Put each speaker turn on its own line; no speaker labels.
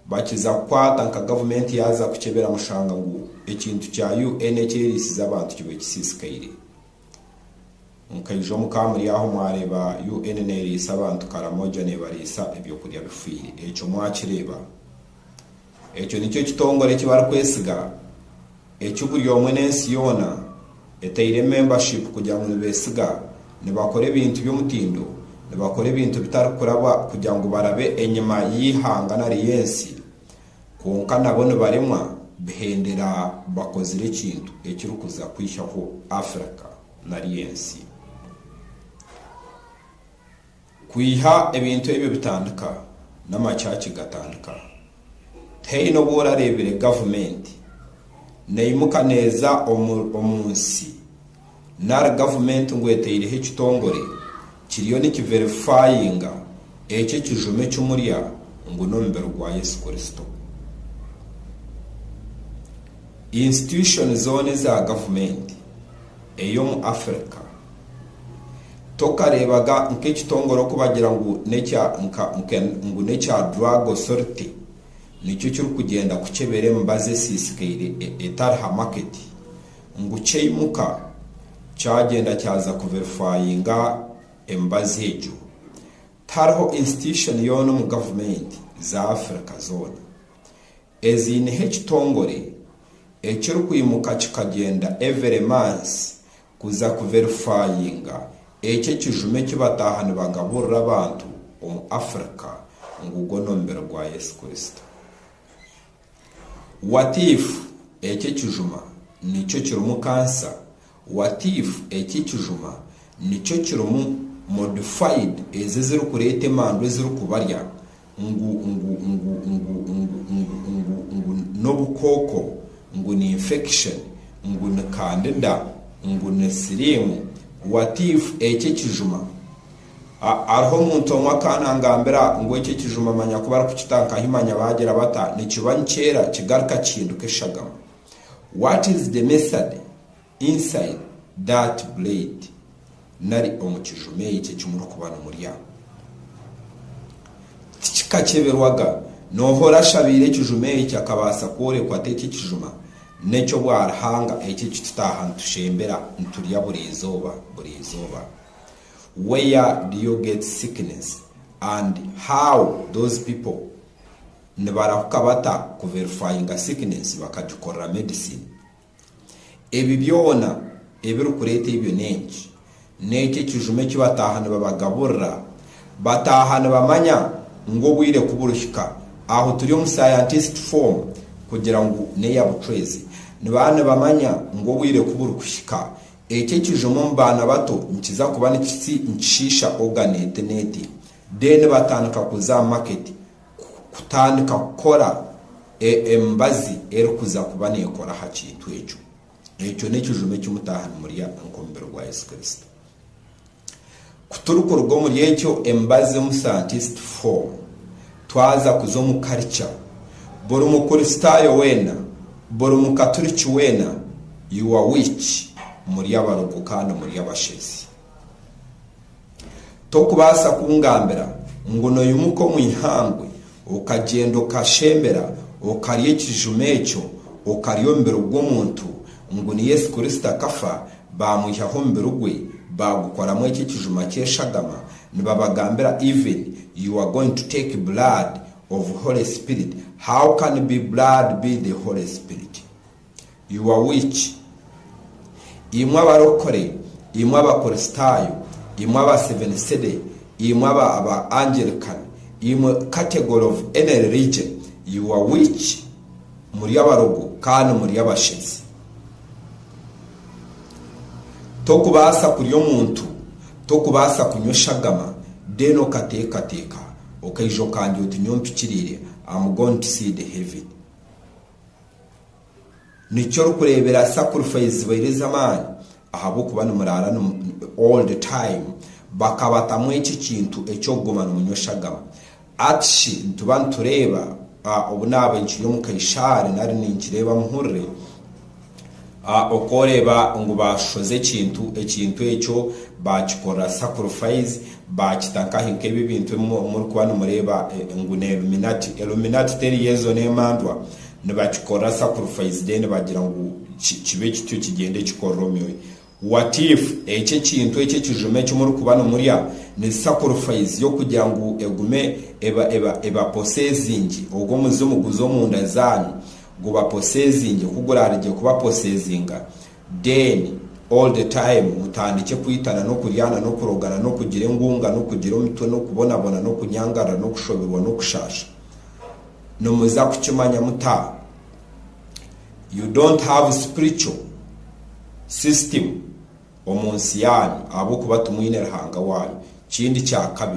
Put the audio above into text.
bakiza kwata nka government yaza kuchebera mushanga ngu ekintu kya UN kyerisiza abantu kibe kisisikaire nkaijo mukamuri aho mwareba UN nerisa abantu Karamoja ne barisa ebyo kurya bifire ekyo mwakireba ekyo nicyo kitongore kibara kwesiga ekyo buri omwe nensi yona eteire membership kugira ngo besiga ne bakore ibintu by'umutindo ne bakore ibintu bitarakuraba kugira ngo barabe enyuma yihanga na riyensi konka nabone baremwa bihendera bakozire ikintu ekirukuza kwishaho Africa na riyensi kwiha ebintu ebyo bitandika n'amachachi gatandika teino bora rebere government neimuka neza omunsi nar government ngweteire hekitongore kiriyo nikiverifyinga ece kijume cy'umuriya ngo nombero gwa Yesu Kristo institution zone za government eyo mu Africa tokarebaga nk'ekitongoro kubagira ngo necya ngo necya drug authority nicyo cyo kugenda kucebere mbaze sisikeire etarha market ngo cyeyimuka cyagenda cyaza kuverifyinga embaze ejo tarho institution yono mu government za Africa zone ezine hekitongore ekyo kuyimuka kikagenda every month kuza kuverifyinga ece kijume kibatahana bagaburira abantu mu Africa ngugo nombero gwa Yesu Kristo what if ece kijuma nicyo kirumu cancer what if ece kijuma nicyo kirumu modified ezezero kurete mandwe zero kubarya no bukoko ngo ni infection ngo ni candida ngo ni sirimu what if ece kijuma arho muntu mwakana ngambera ngo ece kijuma manya kubara kukitanka himanya bagera bata nikibankera kigaruka kindu keshagama what is the method inside that blade nari omukijume ece kimuro kubana muri ya kikakeberwaga nohora shabire kijume ece akabasa kore kwateke kijuma necyo bwarahanga ece kitutahantu shembera nturiya burizoba where do you get sickness and how those people nebarakabata kuverifyinga sickness bakadukora medicine ebi byona ebirukurete ibyo nenki neke kijume kibatahana babagaburra batahana bamanya ngo bwire kuburushika aho turi mu scientist form kugira ngo ne yabutreze nibane bamanya ngo bwire kuburushika eke kijume mbana bato nkiza kubana kitsi nshisha organete neti dene batandika kuza market kutandika kukora embazi erukuza kubana ekora hakintu ekyo nekijume cy'umutahana muri ya nkombero gwa Yesu Kristo kuturuko rwo muri ekyo embazi mu scientist form twaza kuzo mu culture boro mu kristayo wena boro mu katoliki wena you are witch muri abaruko kandi muri abashezi to kubasa kungambera ngo no yumuko mu ihangwe ukagendo kashembera ukariye kijumecho ukariyombero gwo muntu ngo ni Yesu Kristo akafa bamuyaho mbere ugwe bagukora mu iki kijuma cyeshagama nibabagambera even you are going to take blood of Holy Spirit. How can be blood be the Holy Spirit? You are witch. Imwe abarokore, imwe abakristayo, imwe aba seven sede, imwe aba Anglican, imwe category of any religion. You are witch. Muri abarogo kandi muri abashezi. Tokubasa kuriyo muntu, tokubasa kunyoshagama, deno kateka okaijo kandi utinyompikirire I'm going to see the heaven. Nicho rukurebera sacrifice baireza man ahabo kubana murara all the time bakabatamwe iki kintu echo goma no munyoshagama atshi ntubantureba obunaba inchi yo mukayishare nari ninkireba muhurre okoreba ngo bashoze ekintu echo bakikora sacrifice bakitanka hinka ibi bintu muri kubana mureba ngune Illuminati teri yezo nemandwa nibakikora sacrifice then bagira ngo kibe kityo kigende kikoromye. What if eche kintu eche kijume cyo muri kubana muriya ni sacrifice yo kugira ngo egume eba possessing ubwo muzumuguzo mu nda zanyu ngo ba possessing kugurarije kuba possesinga, then all the time mutandike kwitana no kuryana no kurogana no kugira ingunga no kugira umutwe no kubonabona no kunyangara no kushoberwa no kushasha no muza kucimanya muta. You don't have spiritual system omunsi yanyu abo kuba tumwinera hanga wanyu. Kindi cya kabiri